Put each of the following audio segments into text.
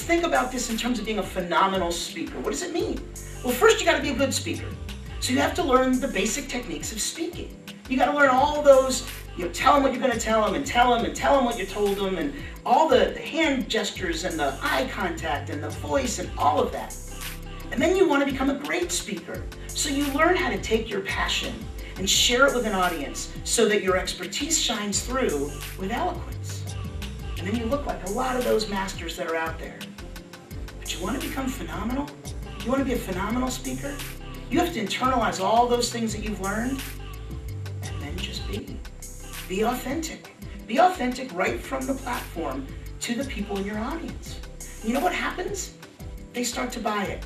think about this in terms of being a phenomenal speaker. What does it mean? Well, first you got to be a good speaker. So you have to learn the basic techniques of speaking. You got to learn all those, tell them what you're going to tell them and tell them what you told them, and all the hand gestures and the eye contact and the voice and all of that. And then you want to become a great speaker. So you learn how to take your passion and share it with an audience so that your expertise shines through with eloquence. And then you look like a lot of those masters that are out there. But you want to become phenomenal? You want to be a phenomenal speaker? You have to internalize all those things that you've learned and then just be. Be authentic. Be authentic right from the platform to the people in your audience. You know what happens? They start to buy it.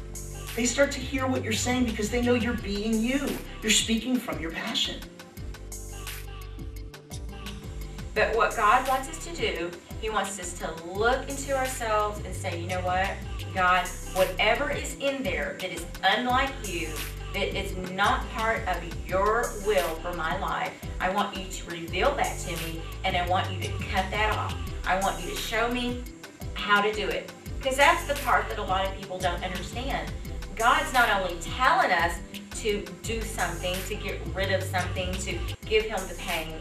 They start to hear what you're saying because they know you're being you. You're speaking from your passion. But what God wants us to do, He wants us to look into ourselves and say, you know what, God, whatever is in there that is unlike you, that is not part of your will for my life, I want you to reveal that to me, and I want you to cut that off. I want you to show me how to do it. Because that's the part that a lot of people don't understand. God's not only telling us to do something, to get rid of something, to give Him the pain,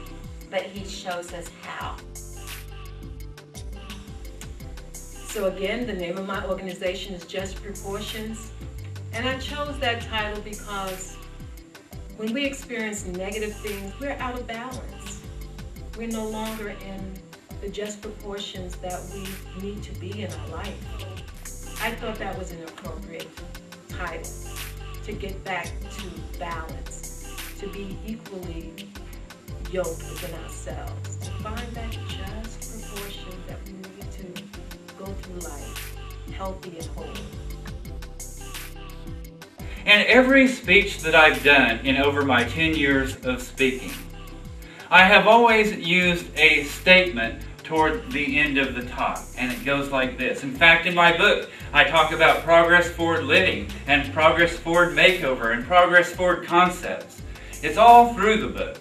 but He shows us how. So again, the name of my organization is Just Proportions. And I chose that title because when we experience negative things, we're out of balance. We're no longer in the just proportions that we need to be in our life. I thought that was an appropriate title, to get back to balance, to be equally yoked within ourselves, to find that just proportion that we need to go through life healthy and whole. In every speech that I've done in over my 10 years of speaking, I have always used a statement toward the end of the talk, and it goes like this. In fact, in my book, I talk about progress forward living, and progress forward makeover, and progress forward concepts. It's all through the book.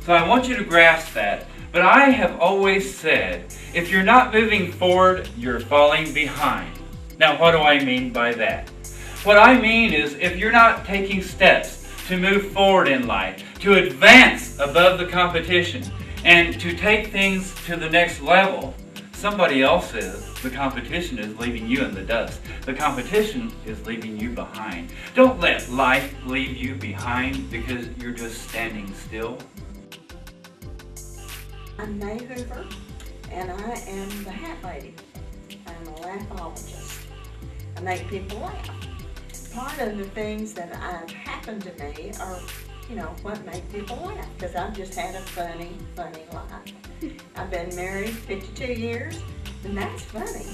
So I want you to grasp that. But I have always said, if you're not moving forward, you're falling behind. Now, what do I mean by that? What I mean is, if you're not taking steps to move forward in life, to advance above the competition, and to take things to the next level, somebody else is. The competition is leaving you in the dust. The competition is leaving you behind. Don't let life leave you behind because you're just standing still. I'm May Hoover, and I am the hat lady. I'm a laughologist. I make people laugh. Part of the things that have happened to me are, what make people laugh, because I've just had a funny life. I've been married 52 years, and that's funny.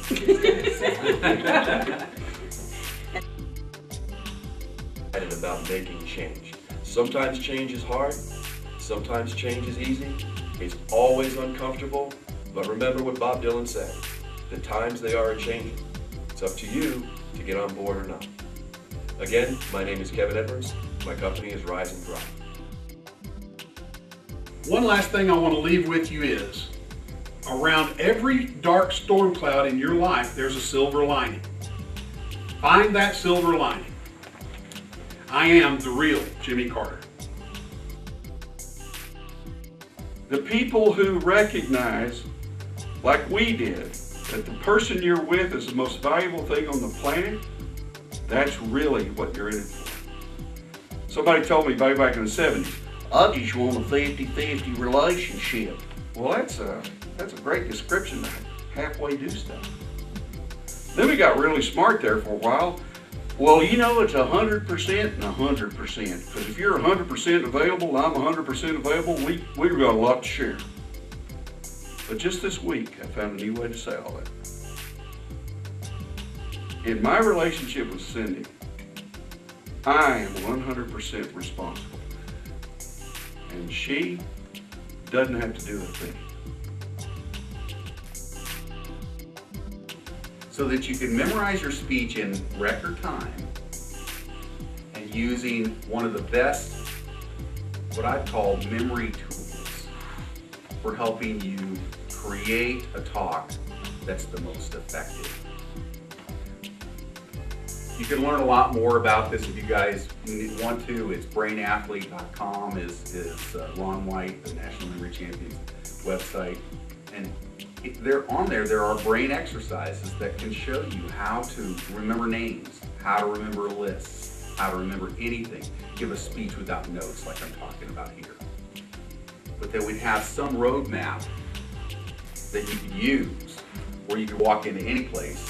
About making change. Sometimes change is hard, sometimes change is easy, it's always uncomfortable, but remember what Bob Dylan said, the times they are a-changing. It's up to you to get on board or not. Again, my name is Kevin Edwards. My company is Rise and Thrive. One last thing I want to leave with you is, around every dark storm cloud in your life, there's a silver lining. Find that silver lining. I am the real Jimmy Carter. The people who recognize, like we did, that the person you're with is the most valuable thing on the planet, that's really what you're in it for. Somebody told me way back in the 70s, I just want a 50-50 relationship. well, that's a great description to halfway do stuff. Then we got really smart there for a while. Well, it's 100% and 100%. Because if you're 100% available and I'm 100% available, we've got a lot to share. But just this week, I found a new way to say all that. In my relationship with Cindy, I am 100% responsible. And she doesn't have to do a thing. So that you can memorize your speech in record time and using one of the best, what I'd call memory tools for helping you create a talk that's the most effective. You can learn a lot more about this if you guys want to. It's brainathlete.com is Ron White, the National Memory Champions website. And there are brain exercises that can show you how to remember names, how to remember lists, how to remember anything. Give a speech without notes like I'm talking about here. But that we'd have some roadmap that you could use where you could walk into any place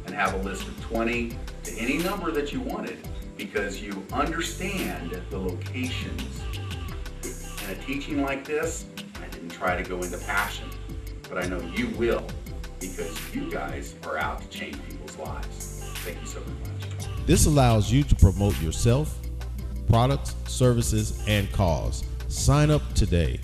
and have a list of 20 to any number that you wanted because you understand the locations. In a teaching like this, I didn't try to go into passion, but I know you will because you guys are out to change people's lives. Thank you so very much. This allows you to promote yourself, products, services, and cause. Sign up today.